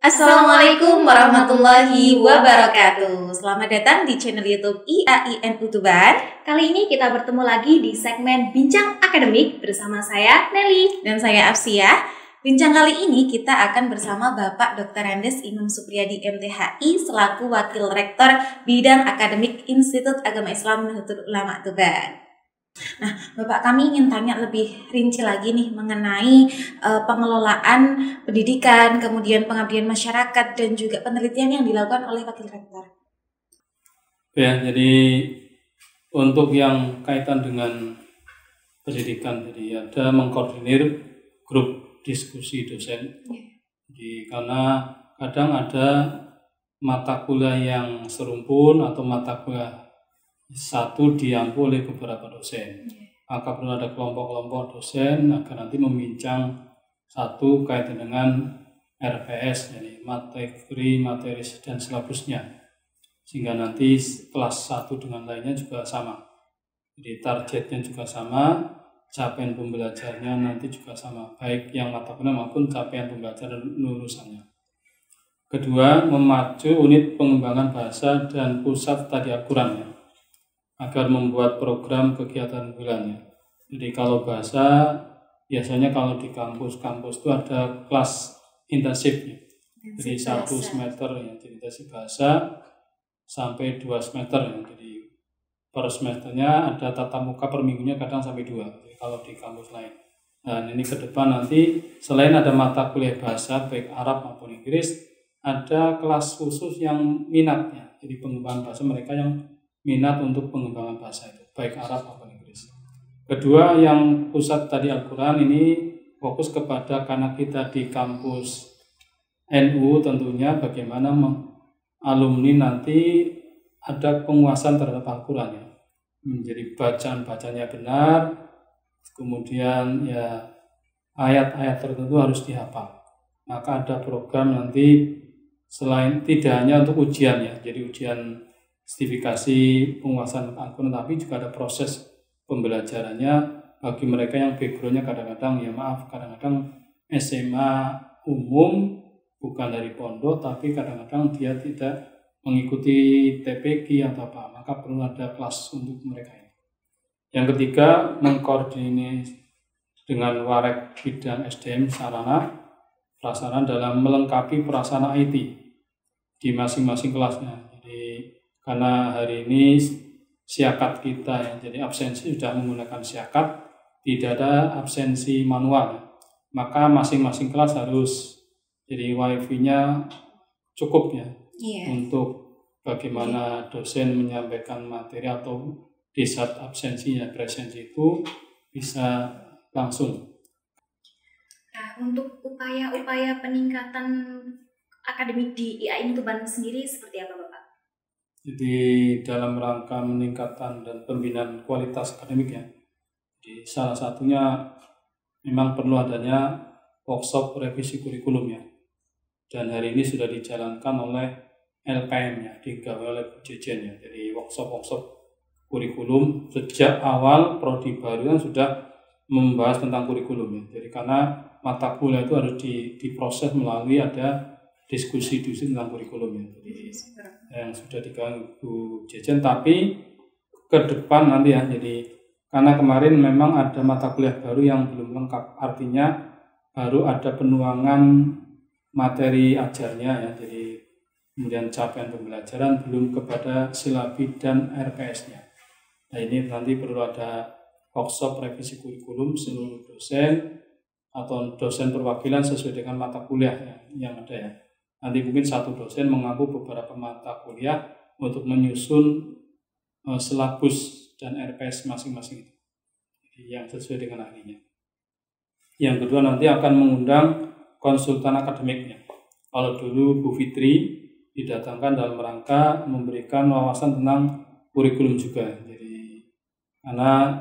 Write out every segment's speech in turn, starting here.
Assalamualaikum warahmatullahi wabarakatuh. Selamat datang di channel YouTube IAIN Utuban. Kali ini kita bertemu lagi di segmen Bincang Akademik bersama saya Nelly dan saya Afsia. Bincang kali ini kita akan bersama Bapak Dr. Andes Imam Supriyadi MTHI selaku Wakil Rektor Bidang Akademik Institut Agama Islam Nahdlatul Ulama Tuban. Nah, Bapak, kami ingin tanya lebih rinci lagi nih mengenai pengelolaan pendidikan, kemudian pengabdian masyarakat dan juga penelitian yang dilakukan oleh Wakil Rektor. Ya, jadi untuk yang kaitan dengan pendidikan, jadi ada mengkoordinir grup diskusi dosen. Jadi karena kadang ada mata kuliah yang serumpun atau mata kuliah satu diampu oleh beberapa dosen. Maka perlu ada kelompok-kelompok dosen agar nanti membincang satu kaitan dengan RPS, jadi materi dan silabusnya. Sehingga nanti kelas satu dengan lainnya juga sama. Jadi targetnya juga sama, capaian pembelajarannya nanti juga sama, baik yang mata kuliah maupun capaian pembelajaran lulusannya. Kedua, memacu unit pengembangan bahasa dan pusat tadi Al-Quran agar membuat program kegiatan bulannya. Jadi kalau bahasa, biasanya kalau di kampus-kampus itu ada kelas intensifnya. Jadi 1 semester ya, jadi intensif bahasa sampai 2 semester ya. Jadi per semesternya ada tatap muka per minggunya kadang sampai 2. Jadi kalau di kampus lain. Dan ini ke depan nanti selain ada mata kuliah bahasa baik Arab maupun Inggris, ada kelas khusus yang minatnya. Jadi pengembangan bahasa mereka yang minat untuk pengembangan bahasa itu, baik Arab maupun Inggris. Kedua, yang pusat tadi Al-Quran ini fokus kepada, karena kita di kampus NU tentunya bagaimana alumni nanti ada penguasaan terhadap Al-Quran ya. Menjadi bacaan-bacanya benar, kemudian ya ayat-ayat tertentu harus dihafal. Maka ada program nanti selain tidak hanya untuk ujian ya, jadi ujian sertifikasi penguasaan Al-Quran, tapi juga ada proses pembelajarannya bagi mereka yang backgroundnya kadang-kadang SMA umum, bukan dari pondok, tapi kadang-kadang dia tidak mengikuti TPQ atau apa, maka perlu ada kelas untuk mereka ini. Yang ketiga, mengkoordinasi dengan Warek Bidang SDM sarana prasarana dalam melengkapi prasarana IT di masing-masing kelasnya. Karena hari ini siakat kita ya, jadi absensi sudah menggunakan siakat, tidak ada absensi manual. Maka masing-masing kelas harus jadi wifi-nya cukup ya, untuk bagaimana dosen menyampaikan materi atau di saat absensinya presensi itu bisa langsung. Nah, untuk upaya-upaya peningkatan akademik di IAIN Tuban sendiri seperti apa, Bapak? Jadi dalam rangka meningkatkan dan pembinaan kualitas akademiknya, jadi salah satunya memang perlu adanya workshop revisi kurikulum ya. Dan hari ini sudah dijalankan oleh LKM ya, digawe oleh Bu Jejen ya. Jadi workshop kurikulum sejak awal prodi baru kan sudah membahas tentang kurikulum ya. Jadi karena mata kuliah itu harus diproses melalui ada diskusi tentang kurikulum ya. Jadi yang sudah diganggu Bu Jejen, tapi ke depan nanti ya, jadi karena kemarin memang ada mata kuliah baru yang belum lengkap, artinya baru ada penuangan materi ajarnya ya, jadi kemudian capaian pembelajaran belum kepada silabi dan RPS-nya. Nah ini nanti perlu ada workshop revisi kurikulum seluruh dosen atau dosen perwakilan sesuai dengan mata kuliah ya, yang ada ya. Nanti mungkin satu dosen mengampu beberapa mata kuliah untuk menyusun silabus dan RPS masing-masing, yang sesuai dengan ahlinya. Yang kedua, nanti akan mengundang konsultan akademiknya. Kalau dulu Bu Fitri didatangkan dalam rangka memberikan wawasan tentang kurikulum juga. Jadi karena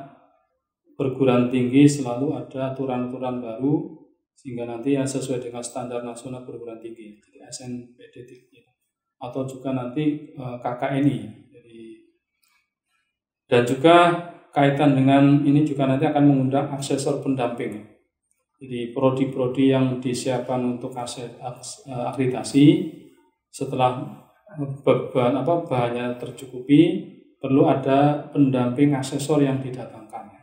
perguruan tinggi selalu ada aturan-aturan baru, sehingga nanti yang sesuai dengan standar nasional perguruan tinggi, jadi SNPD atau juga nanti KKNI. Jadi, dan juga kaitan dengan ini juga nanti akan mengundang asesor pendamping. Jadi prodi-prodi yang disiapkan untuk akreditasi setelah bahannya tercukupi, perlu ada pendamping asesor yang didatangkan,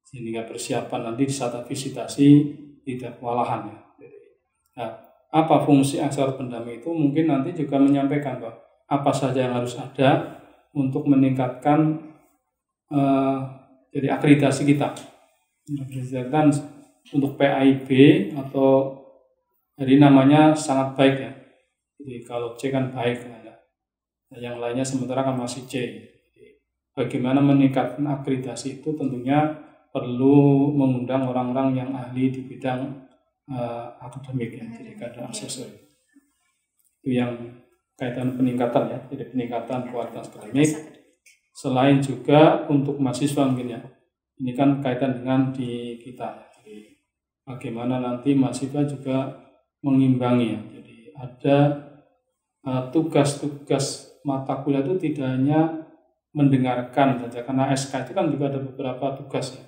sehingga persiapan nanti di saat visitasi tidak kewalahan ya. Nah, apa fungsi asesor pendamping itu? Mungkin nanti juga menyampaikan bahwa apa saja yang harus ada untuk meningkatkan jadi akreditasi kita. Akreditasi untuk PAIB atau jadi namanya sangat baik ya. Jadi kalau C kan baik, nah, yang lainnya sementara kan masih C. Jadi, bagaimana meningkatkan akreditasi itu tentunya perlu mengundang orang-orang yang ahli di bidang akademik ya, jadi kader asesor. Itu yang kaitan peningkatan ya, jadi peningkatan kualitas akademik. Selain juga untuk mahasiswa mungkin ya, ini kan kaitan dengan di kita. Jadi bagaimana nanti mahasiswa juga mengimbangi ya. Jadi ada tugas-tugas mata kuliah itu tidak hanya mendengarkan saja, karena SK itu kan juga ada beberapa tugas ya.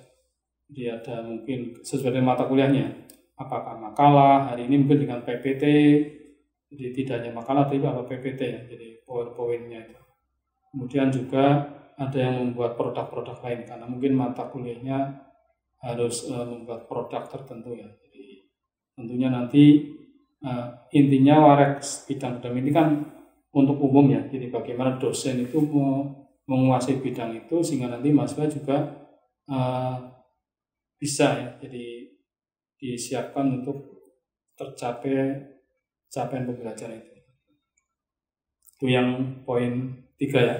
Jadi ada mungkin sesuai dengan mata kuliahnya, apakah makalah, hari ini mungkin dengan PPT, jadi tidak hanya makalah tapi apa PPT ya, jadi poin-poinnya itu. Kemudian juga ada yang membuat produk-produk lain, karena mungkin mata kuliahnya harus membuat produk tertentu ya. Jadi tentunya nanti intinya warak bidang akademik ini kan untuk umum ya, jadi bagaimana dosen itu menguasai bidang itu sehingga nanti mahasiswa juga bisa ya, jadi disiapkan untuk tercapai capaian pembelajaran itu. Itu yang poin 3 ya,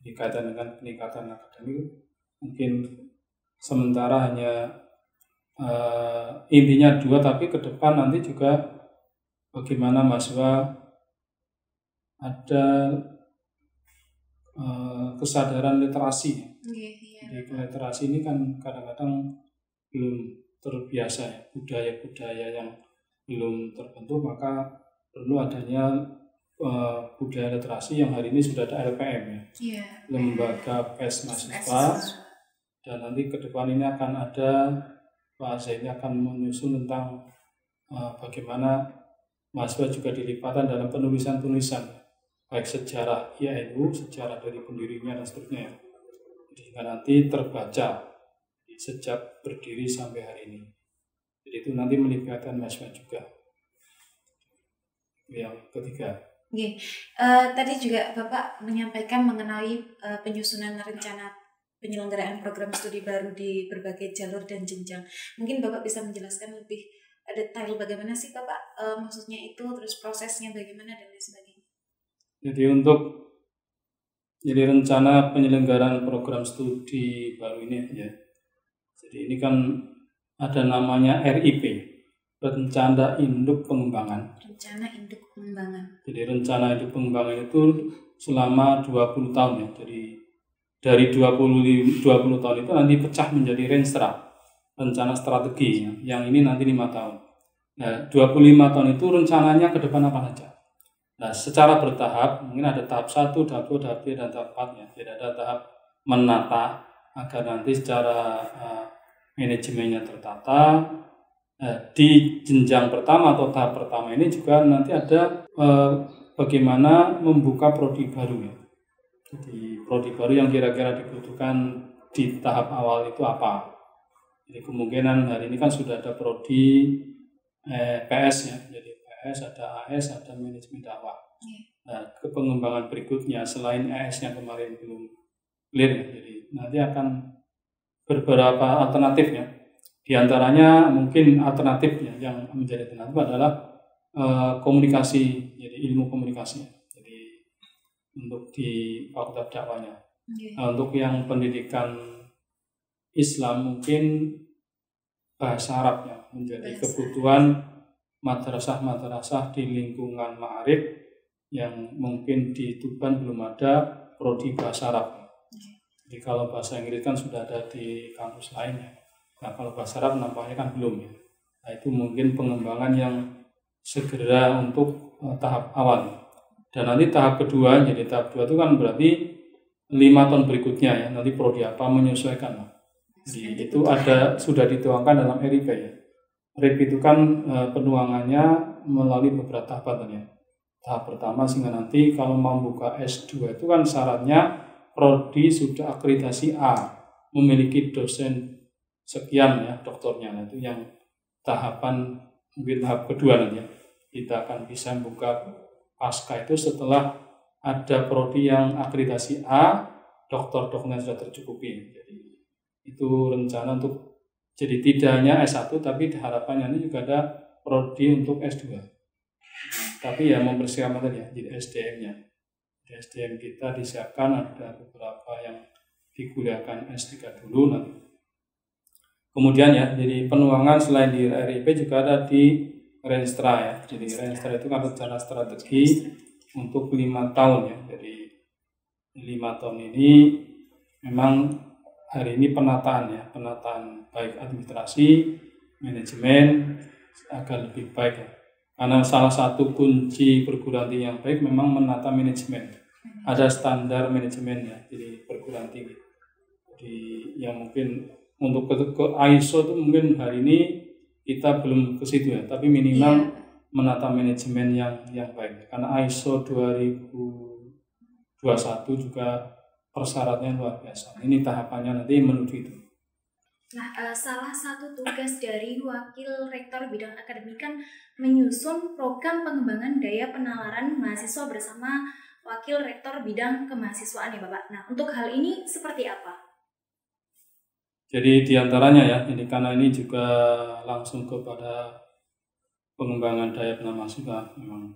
dikaitan dengan peningkatan akademik. Mungkin sementara hanya intinya 2, tapi ke depan nanti juga bagaimana mahasiswa ada kesadaran literasi. Jadi literasi ini kan kadang-kadang belum terbiasa ya, budaya-budaya yang belum terbentuk, maka perlu adanya budaya literasi yang hari ini sudah ada LPM ya, lembaga PES mahasiswa, dan nanti ke depan ini akan ada bahasa ini akan menyusun tentang bagaimana mahasiswa juga dilibatkan dalam penulisan-penulisan baik sejarah IAIN, sejarah dari pendirinya dan seterusnya, sehingga nanti terbaca sejak berdiri sampai hari ini. Jadi itu nanti melibatkan mahasiswa juga. Yang ketiga. Tadi juga Bapak menyampaikan mengenai penyusunan rencana penyelenggaraan program studi baru di berbagai jalur dan jenjang. Mungkin Bapak bisa menjelaskan lebih detail bagaimana sih Bapak maksudnya itu, terus prosesnya bagaimana dan lain sebagainya. Jadi untuk rencana penyelenggaraan program studi baru ini ya. Jadi ini kan ada namanya RIP, Rencana Induk Pengembangan. Rencana Induk Pengembangan. Jadi rencana induk pengembangan itu selama 20 tahun ya. Jadi dari 20 tahun itu nanti pecah menjadi Renstra, rencana strategi ya. Yang ini nanti 5 tahun. Nah, 25 tahun itu rencananya ke depan apa saja? Nah, secara bertahap, mungkin ada tahap 1, tahap 2, tahap 3, dan tahap 4 ya. Jadi ada tahap menata agar nanti secara manajemennya tertata. Di jenjang pertama atau tahap pertama ini juga nanti ada bagaimana membuka prodi baru ya. Jadi prodi baru yang kira-kira dibutuhkan di tahap awal itu apa. Jadi kemungkinan hari ini kan sudah ada prodi PS ya. Jadi PS, ada AS, ada manajemen dakwah. Nah, ke pengembangan berikutnya selain AS yang kemarin belum clear ya. Jadi nanti akan beberapa alternatif ya. Di antaranya mungkin alternatifnya yang menjadi alternatif adalah komunikasi, jadi ilmu komunikasi. Jadi untuk di fakultas dakwahnya. Nah, untuk yang pendidikan Islam mungkin bahasa Arab ya, menjadi kebutuhan madrasah-madrasah di lingkungan ma'arif yang mungkin di Tuban belum ada prodi bahasa Arab. Jadi kalau bahasa Inggris kan sudah ada di kampus lainnya. Nah, kalau bahasa Arab nampaknya kan belum ya. Nah, itu mungkin pengembangan yang segera untuk tahap awal. Dan nanti tahap kedua, jadi tahap 2 itu kan berarti 5 tahun berikutnya ya. Nanti prodi apa menyesuaikan. Jadi itu ada sudah dituangkan dalam RIP ya. RIP itu kan penuangannya melalui beberapa tahapan ya. Tahap pertama sehingga nanti kalau mau buka S2 itu kan syaratnya prodi sudah akreditasi A, memiliki dosen sekian ya doktornya. Nah, itu yang tahapan mungkin tahap kedua nanti ya. Kita akan bisa buka pasca itu setelah ada prodi yang akreditasi A, dokter-dokternya sudah tercukupi. Jadi itu rencana untuk jadi tidak hanya S1 tapi harapannya ini juga ada prodi untuk S2. Tapi ya mempersiapkan tadi ya, jadi SDM-nya. Di SDM kita disiapkan ada beberapa yang digunakan S3 dulu nanti. Kemudian ya, jadi penuangan selain di RIP juga ada di Renstra ya. Jadi Renstra itu kan rencana strategi untuk 5 tahun ya. Jadi 5 tahun ini memang hari ini penataan ya, penataan baik administrasi, manajemen agar lebih baik ya. Karena salah satu kunci perguruan tinggi yang baik memang menata manajemen. Ada standar manajemen ya, jadi perguruan tinggi. Jadi yang mungkin untuk ke ISO itu mungkin hari ini kita belum ke situ ya, tapi minimal menata manajemen yang baik. Karena ISO 2021 juga persyaratannya luar biasa. Ini tahapannya nanti menuju itu. Nah, salah satu tugas dari Wakil Rektor Bidang Akademik kan menyusun program pengembangan daya penalaran mahasiswa bersama Wakil Rektor Bidang Kemahasiswaan ya Bapak. Nah, untuk hal ini seperti apa? Jadi diantaranya ya, ini karena ini juga langsung kepada pengembangan daya penalaran mahasiswa memang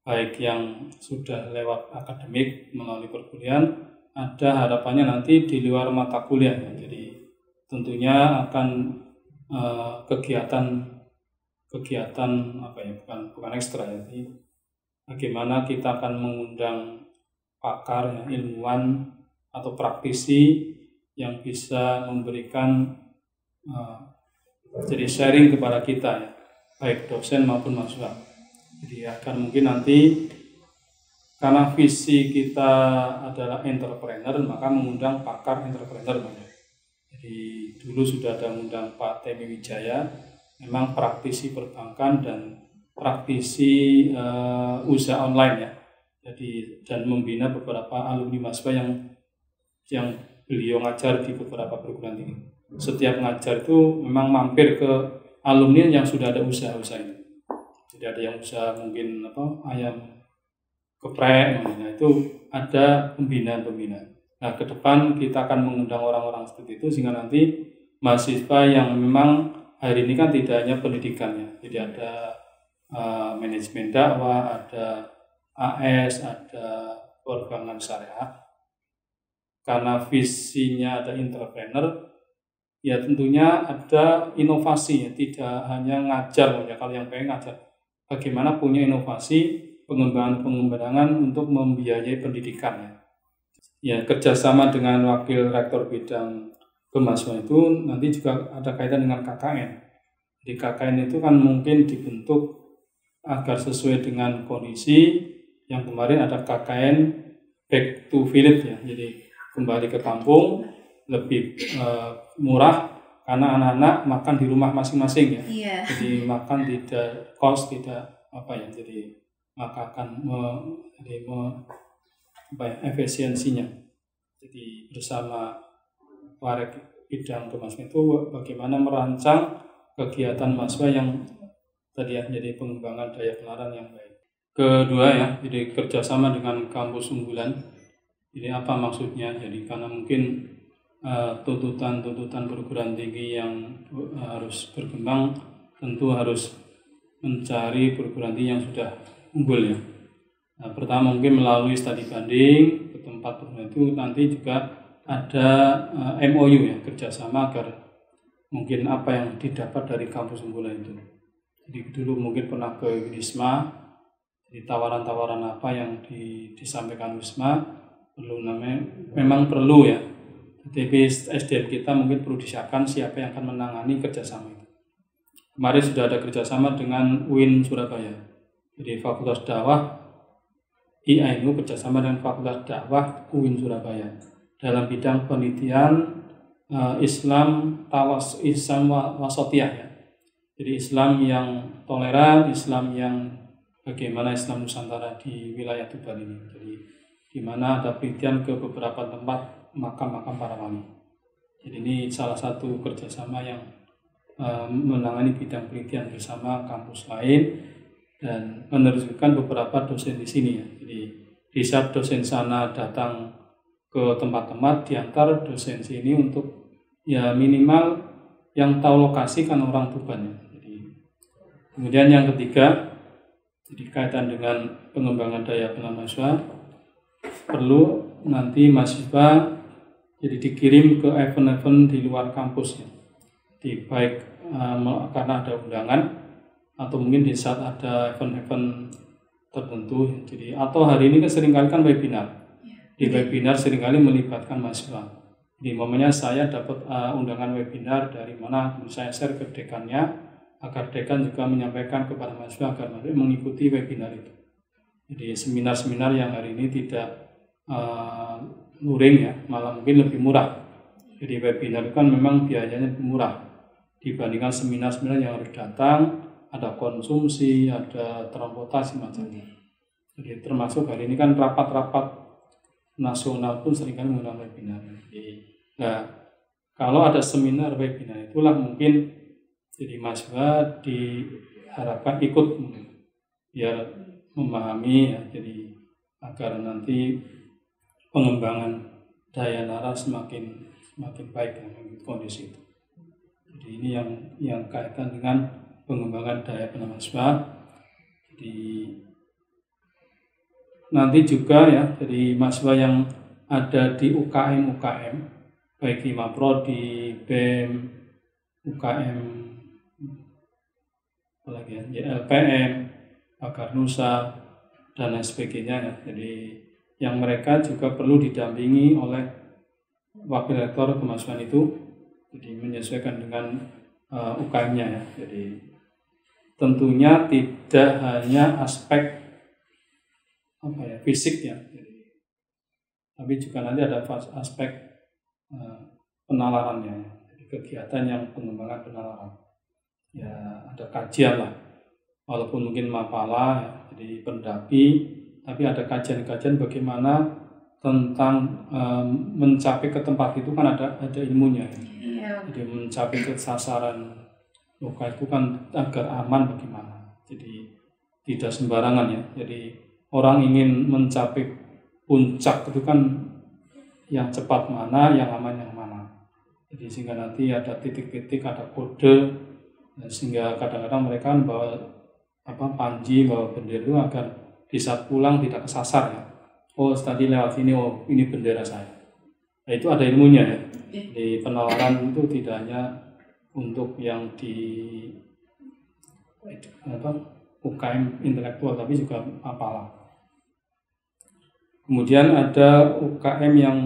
baik yang sudah lewat akademik melalui perkuliahan, ada harapannya nanti di luar mata kuliah ya. Jadi tentunya akan kegiatan apa ya, bukan ekstra ya. Jadi bagaimana kita akan mengundang pakar ya, ilmuwan atau praktisi yang bisa memberikan jadi sharing kepada kita ya, baik dosen maupun mahasiswa. Jadi akan mungkin nanti karena visi kita adalah entrepreneur, maka mengundang pakar entrepreneur. Jadi dulu sudah ada mengundang Pak Temi Wijaya, memang praktisi perbankan dan praktisi usaha online ya. Jadi dan membina beberapa alumni mahasiswa yang beliau ngajar di beberapa perguruan tinggi. Setiap ngajar itu memang mampir ke alumni yang sudah ada usaha-usaha ini. Jadi ada yang usaha mungkin ayam geprek, nah itu ada pembinaan. Nah, ke depan kita akan mengundang orang-orang seperti itu sehingga nanti mahasiswa yang memang hari ini kan tidak hanya pendidikannya, jadi ada manajemen dakwah, ada AS, ada perbankan syariah. Karena visinya ada entrepreneur, ya tentunya ada inovasi ya, tidak hanya ngajar ya. Kalau yang pengen ngajar, bagaimana punya inovasi pengembangan untuk membiayai pendidikannya. Ya, kerjasama dengan Wakil Rektor Bidang Kemahasiswaan itu nanti juga ada kaitan dengan KKN. Di KKN itu kan mungkin dibentuk agar sesuai dengan kondisi yang kemarin ada KKN back to village ya. Jadi kembali ke kampung lebih murah karena anak-anak makan di rumah masing-masing ya. Yeah. Jadi makan tidak kos, tidak jadi maka akan efisiensinya. Jadi bersama para bidang kemahasiswaan itu bagaimana merancang kegiatan mahasiswa yang tadi ya, jadi pengembangan daya penalaran yang baik. Kedua ya, jadi kerjasama dengan kampus unggulan. Jadi apa maksudnya? Jadi karena mungkin tuntutan perguruan tinggi yang harus berkembang tentu harus mencari perguruan tinggi yang sudah unggul ya. Nah, pertama mungkin melalui studi banding ke tempat perguruan itu nanti juga ada MOU ya, kerjasama agar mungkin apa yang didapat dari kampus unggulan itu. Jadi dulu mungkin pernah ke Wisma, jadi tawaran-tawaran apa yang disampaikan Wisma memang perlu ya. Tapi SDM kita mungkin perlu disiapkan siapa yang akan menangani kerjasama itu. Kemarin sudah ada kerjasama dengan UIN Surabaya. Jadi Fakultas Dakwah IAINU kerjasama dengan Fakultas Dakwah UIN Surabaya dalam bidang penelitian Islam Wasatiyah ya. Jadi Islam yang toleran, Islam yang bagaimana Islam Nusantara di wilayah Tuban ini. Jadi di mana ada penelitian ke beberapa tempat makam-makam para wali. Jadi ini salah satu kerjasama yang menangani bidang penelitian bersama kampus lain dan menerjunkan beberapa dosen di sini ya. Jadi di saat dosen sana datang ke tempat-tempat, diantar dosen sini untuk ya minimal yang tahu lokasi kan orang Tuban ya. Jadi kemudian yang ketiga, jadi kaitan dengan pengembangan daya bina mahasiswa, perlu nanti mahasiswa jadi dikirim ke event-event di luar kampus ya. Di baik karena ada undangan atau mungkin di saat ada event-event tertentu. Jadi atau hari ini kan seringkali kan webinar. Di webinar seringkali melibatkan mahasiswa. Jadi momennya saya dapat undangan webinar dari mana, saya share ke dekannya agar dekan juga menyampaikan kepada mahasiswa agar mahasiswa mengikuti webinar itu. Jadi seminar-seminar yang hari ini tidak luring ya, malah mungkin lebih murah. Jadi webinar itu kan memang biayanya lebih murah dibandingkan seminar-seminar yang harus datang, ada konsumsi, ada transportasi macamnya. Jadi termasuk hari ini kan rapat-rapat nasional pun seringkali menggunakan webinar. Jadi, nah kalau ada seminar webinar itulah mungkin jadi mahasiswa diharapkan ikut biar memahami ya, jadi agar nanti pengembangan daya naras semakin baik ya, kondisi itu. Jadi ini yang kaitan dengan pengembangan daya bina mahasiswa. Jadi nanti juga ya, jadi mahasiswa yang ada di UKM baik di Maprodi, BEM, UKM, apalagi ya, LPM, Pakar Nusa dan lain sebagainya ya. Jadi yang mereka juga perlu didampingi oleh wakil rektor kemahasiswaan itu, jadi menyesuaikan dengan UKM-nya ya. Jadi tentunya tidak hanya aspek fisik ya, tapi juga nanti ada aspek penalarannya, jadi kegiatan yang pengembangan penalaran. Ya ada kajian lah, walaupun mungkin mapala ya, jadi pendapi, tapi ada kajian-kajian bagaimana tentang mencapai ke tempat itu kan ada ilmunya ya. Jadi mencapai ke sasaran lokal itu kan agar aman bagaimana. Jadi tidak sembarangan ya. Jadi orang ingin mencapai puncak itu kan yang cepat mana, yang aman yang mana. Jadi sehingga nanti ada titik-titik, ada kode, sehingga kadang-kadang mereka bawa panji, bawa bendera itu agar di saat pulang tidak kesasar ya. Oh tadi lewat sini, oh ini bendera saya. Nah, itu ada ilmunya ya. Di penalaran itu tidak hanya untuk yang di UKM intelektual, tapi juga apalah. Kemudian ada UKM yang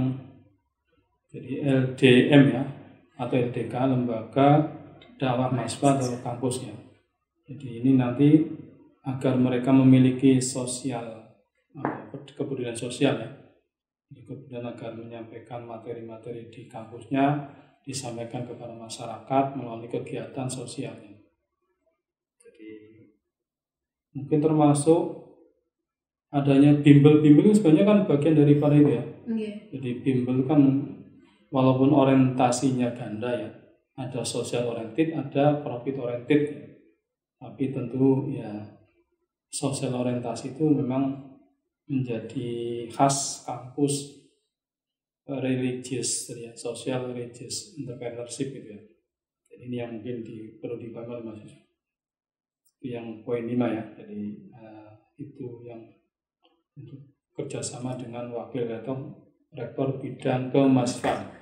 jadi LDM ya, atau LDK, lembaga dakwah mahasiswa atau kampusnya. Jadi ini nanti agar mereka memiliki kepedulian sosial ya. Kemudian agar menyampaikan materi-materi di kampusnya disampaikan kepada masyarakat melalui kegiatan sosialnya. Jadi mungkin termasuk adanya bimbel-bimbel sebenarnya kan bagian daripada itu ya. Jadi bimbel kan walaupun orientasinya ganda ya, ada social oriented, ada profit oriented ya. Tapi tentu ya social orientasi itu memang menjadi khas kampus religious ya, social religious entrepreneurship gitu ya. Jadi ini yang mungkin perlu dipahami oleh mahasiswa. Itu yang poin 5 ya. Jadi itu yang untuk kerjasama dengan wakil rektor bidang kemahasiswaan.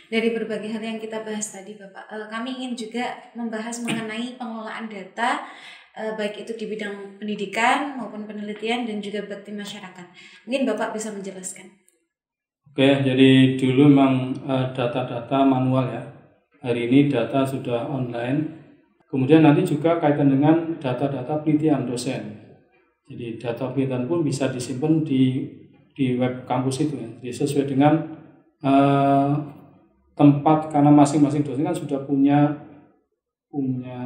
Dari berbagai hal yang kita bahas tadi Bapak, kami ingin juga membahas mengenai pengelolaan data, baik itu di bidang pendidikan maupun penelitian dan juga bakti masyarakat. Mungkin Bapak bisa menjelaskan. Oke, jadi dulu memang data-data manual ya. Hari ini data sudah online. Kemudian nanti juga kaitan dengan data-data penelitian dosen. Jadi data penelitian pun bisa disimpan di web kampus itu ya. Jadi sesuai dengan tempat, karena masing-masing dosen kan sudah punya punya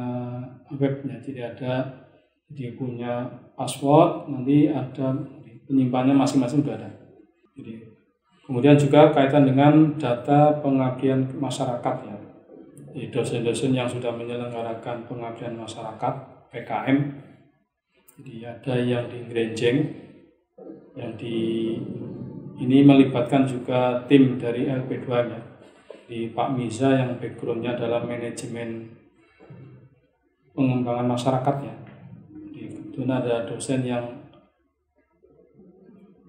webnya, jadi punya password, nanti ada penyimpanannya masing-masing sudah ada. Jadi kemudian juga kaitan dengan data pengabdian masyarakat ya. Jadi dosen-dosen yang sudah menyelenggarakan pengabdian masyarakat PKM, jadi ada yang di Grenjeng, yang ini melibatkan juga tim dari LP2-nya, di Pak Miza yang background-nya adalah manajemen pengembangan masyarakatnya. Kemudian ada dosen yang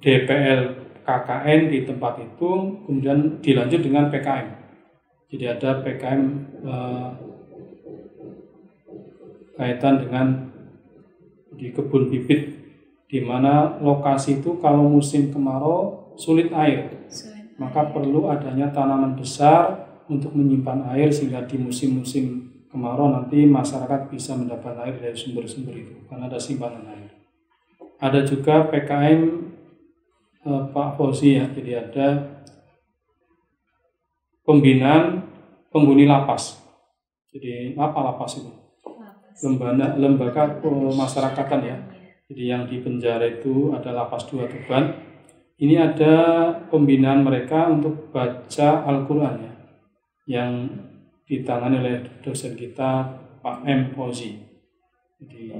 DPL KKN di tempat itu, kemudian dilanjut dengan PKM. Jadi ada PKM kaitan dengan di kebun bibit, di mana lokasi itu kalau musim kemarau sulit air, maka perlu adanya tanaman besar untuk menyimpan air sehingga di musim-musim kemarau nanti masyarakat bisa mendapat air dari sumber-sumber itu karena ada simpanan air. Ada juga PKM Pak Fauzi ya, jadi ada pembinaan penghuni lapas. Jadi apa lapas itu? Lembaga pemasyarakatan ya. Jadi yang di penjara itu ada lapas 2 Tuban. Ini ada pembinaan mereka untuk baca Al-Quran ya, yang ditangani oleh dosen kita Pak M. Fauzi. Jadi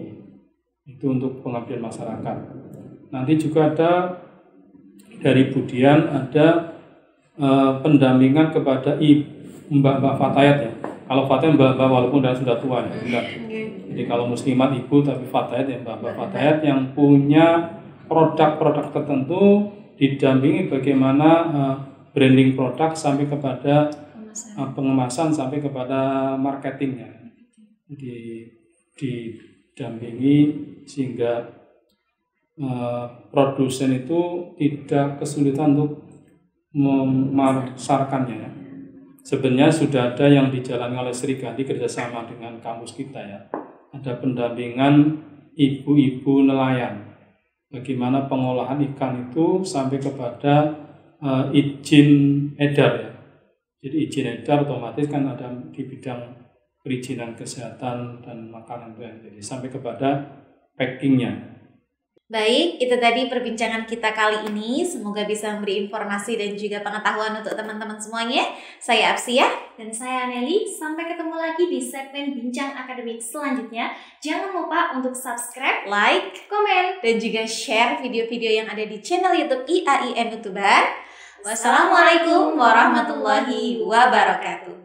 itu untuk pengabdian masyarakat. Nanti juga ada dari Budian ada pendampingan kepada mbak-mbak Fatayat ya. Kalau Fatayat mbak-mbak walaupun sudah tua ya. Jadi kalau muslimat ibu tapi Fatayat ya, mbak-mbak Fatayat yang punya produk-produk tertentu, didampingi bagaimana branding produk sampai kepada pengemasan sampai kepada marketingnya. Jadi didampingi sehingga produsen itu tidak kesulitan untuk memasarkannya ya. Sebenarnya sudah ada yang dijalani oleh Sri Kandi kerjasama dengan kampus kita ya. Ada pendampingan ibu-ibu nelayan. Bagaimana pengolahan ikan itu sampai kepada izin edar ya. Jadi izin edar otomatis kan ada di bidang perizinan kesehatan dan makanan itu ya. Jadi sampai kepada packingnya. Baik, itu tadi perbincangan kita kali ini. Semoga bisa memberi informasi dan juga pengetahuan untuk teman-teman semuanya. Saya Apsia. Dan saya Nelly. Sampai ketemu lagi di segmen Bincang Akademik selanjutnya. Jangan lupa untuk subscribe, like, komen, dan juga share video-video yang ada di channel YouTube IAIN Utuban. Wassalamualaikum warahmatullahi wabarakatuh.